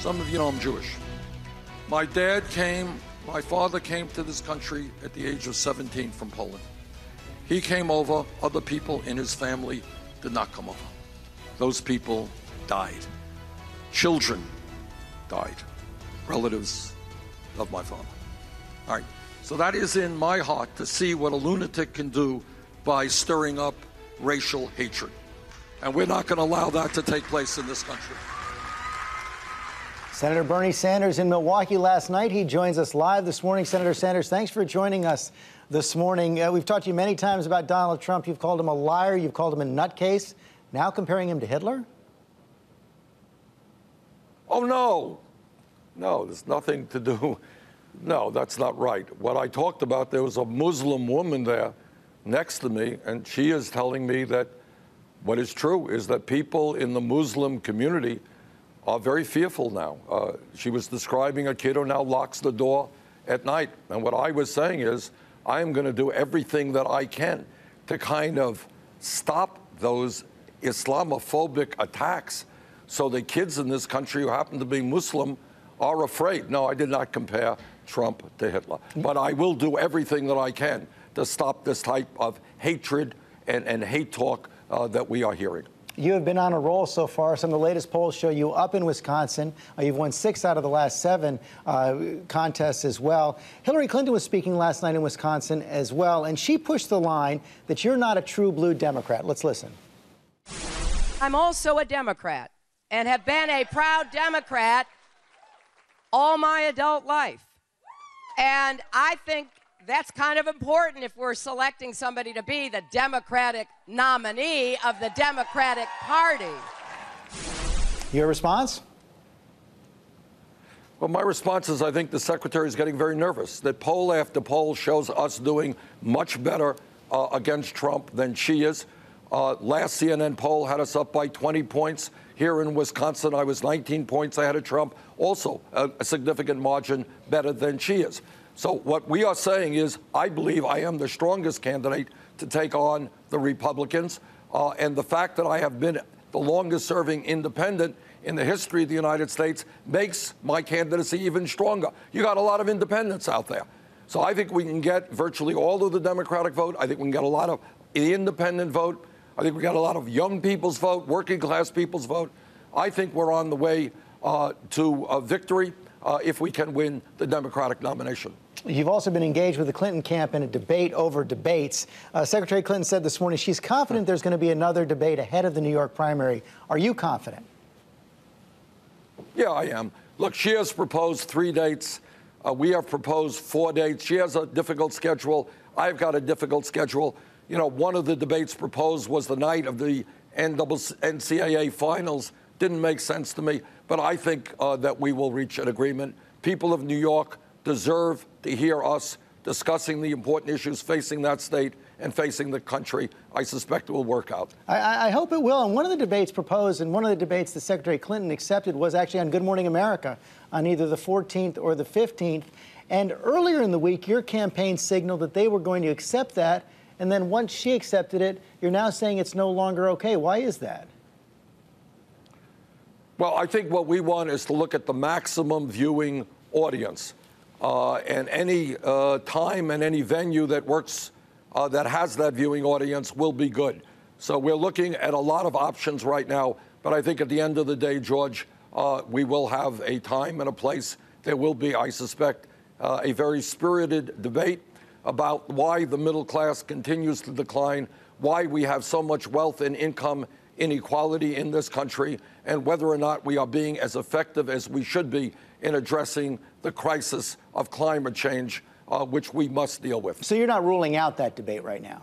Some of you know I'm Jewish. My father came to this country at the age of 17 from Poland. He came over. Other people in his family did not come over. Those people died. Children died. Relatives of my father. All right. So that is in my heart to see what a lunatic can do by stirring up racial hatred. And we're not going to allow that to take place in this country. Senator Bernie Sanders in Milwaukee last night. He joins us live this morning. Senator Sanders, thanks for joining us this morning. We've talked to you many times about Donald Trump. You've called him a liar. You've called him a nutcase. Now comparing him to Hitler? Oh, no. No, there's nothing to do. No, that's not right. What I talked about, there was a Muslim woman there next to me, and she is telling me that what is true is that people in the Muslim community are very fearful now. She was describing a kid who now locks the door at night. And what I was saying is, I am going to do everything that I can to kind of stop those Islamophobic attacks so the kids in this country who happen to be Muslim are afraid. No, I did not compare Trump to Hitler. But I will do everything that I can to stop this type of hatred and hate talk that we are hearing. You have been on a roll so far. Some of the latest polls show you up in Wisconsin. You've won 6 out of the last 7 contests as well. Hillary Clinton was speaking last night in Wisconsin as well, and she pushed the line that you're not a true blue Democrat. Let's listen. I'm also a Democrat and have been a proud Democrat all my adult life. And I think that's kind of important if we're selecting somebody to be the Democratic nominee of the Democratic Party. Your response? Well, my response is I think the secretary is getting very nervous. That poll after poll shows us doing much better against Trump than she is. Last CNN poll had us up by 20 points. Here in Wisconsin, I was 19 points ahead of Trump, also a significant margin better than she is. So what we are saying is I believe I am the strongest candidate to take on the Republicans. And the fact that I have been the longest serving independent in the history of the United States makes my candidacy even stronger. You got a lot of independents out there. So I think we can get virtually all of the Democratic vote. I think we can get a lot of the independent vote. I think we got a lot of young people's vote, working class people's vote. I think we're on the way to victory if we can win the Democratic nomination. You've also been engaged with the Clinton camp in a debate over debates. Secretary Clinton said this morning she's confident there's going to be another debate ahead of the New York primary. Are you confident? Yeah, I am. Look, she has proposed 3 dates. We have proposed 4 dates. She has a difficult schedule. I've got a difficult schedule. You know, one of the debates proposed was the night of the NCAA finals. Didn't make sense to me, but I think that we will reach an agreement. People of New York deserve to hear us discussing the important issues facing that state and facing the country. I suspect it will work out. I hope it will. And one of the debates proposed and one of the debates that Secretary Clinton accepted was actually on Good Morning America on either the 14th or the 15th. And earlier in the week, your campaign signaled that they were going to accept that. And then once she accepted it, you're now saying it's no longer okay. Why is that? Well, I think what we want is to look at the maximum viewing audience. And any time and any venue that works, that has that viewing audience will be good. So we're looking at a lot of options right now. But I think at the end of the day, George, we will have a time and a place. There will be, I suspect, a very spirited debate about why the middle class continues to decline, why we have so much wealth and income inequality in this country, and whether or not we are being as effective as we should be in addressing the crisis of climate change, which we must deal with. So you're not ruling out that debate right now?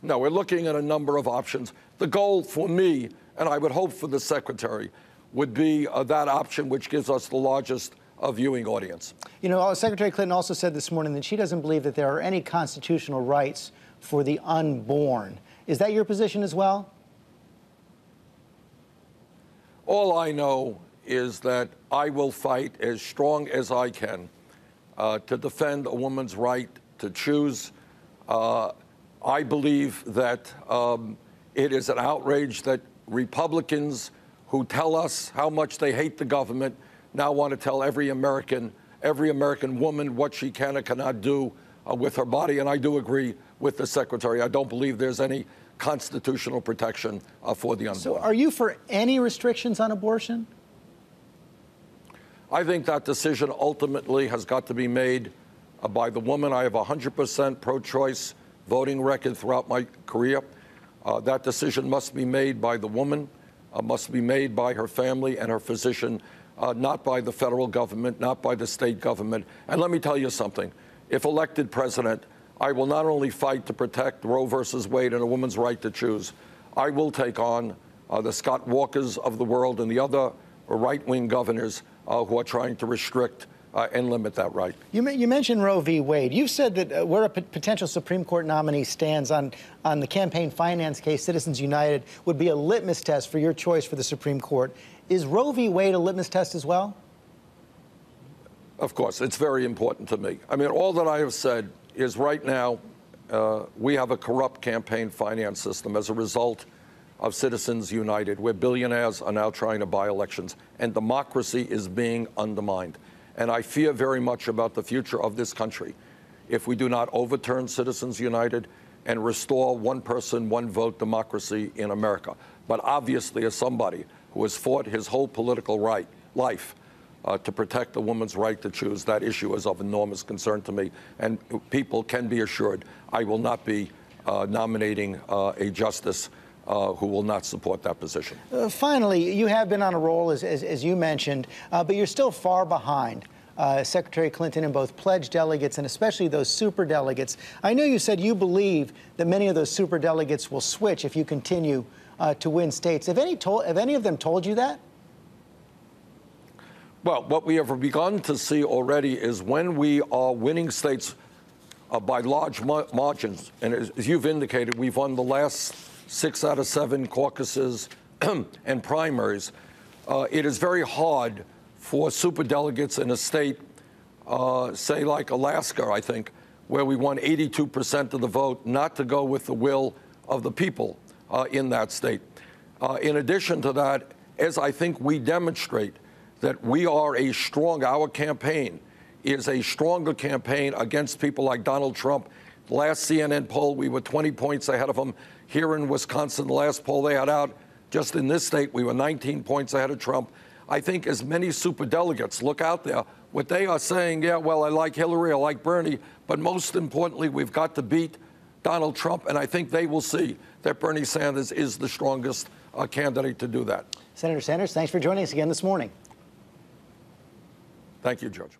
No, we're looking at a number of options. The goal for me, and I would hope for the secretary, would be that option which gives us the largest viewing audience. You know, Secretary Clinton also said this morning that she doesn't believe that there are any constitutional rights for the unborn. Is that your position as well? All I know is that I will fight as strong as I can to defend a woman's right to choose. I believe that it is an outrage that Republicans who tell us how much they hate the government now want to tell every American woman what she can and cannot do with her body. And I do agree with the Secretary. I don't believe there's any constitutional protection for the unborn. So are you for any restrictions on abortion? I think that decision ultimately has got to be made by the woman. I have a 100% pro-choice voting record throughout my career. That decision must be made by the woman, must be made by her family and her physician, not by the federal government, not by the state government. And let me tell you something. If elected president, I will not only fight to protect Roe versus Wade and a woman's right to choose, I will take on the Scott Walkers of the world and the other right-wing governors who are trying to restrict and limit that right. You mentioned Roe v. Wade. You've said that where a potential Supreme Court nominee stands on the campaign finance case, Citizens United would be a litmus test for your choice for the Supreme Court. Is Roe v. Wade a litmus test as well? Of course, it's very important to me. I mean, all that I have said is right now we have a corrupt campaign finance system as a result of Citizens United, where billionaires are now trying to buy elections, and democracy is being undermined. And I fear very much about the future of this country if we do not overturn Citizens United and restore one person, one vote democracy in America. But obviously, as somebody who has fought his whole political life to protect a woman's right to choose, that issue is of enormous concern to me. And people can be assured I will not be nominating a justice who will not support that position. Finally, you have been on a roll, as you mentioned, but you're still far behind Secretary Clinton in both pledged delegates and especially those superdelegates. I know you said you believe that many of those superdelegates will switch if you continue to win states. Have any of them told you that? Well, what we have begun to see already is when we are winning states by large margins, and as you've indicated, we've won the last 6 out of 7 caucuses and primaries. It is very hard for superdelegates in a state, say like Alaska, I think, where we won 82% of the vote, not to go with the will of the people in that state. In addition to that, as I think we demonstrate that we are our campaign is a stronger campaign against people like Donald Trump. Last CNN poll, we were 20 points ahead of him. Here in Wisconsin, the last poll they had out, just in this state, we were 19 points ahead of Trump. I think as many superdelegates look out there, what they are saying, yeah, well, I like Hillary, I like Bernie, but most importantly, we've got to beat Donald Trump, and I think they will see that Bernie Sanders is the strongest candidate to do that. Senator Sanders, thanks for joining us again this morning. Thank you, Judge.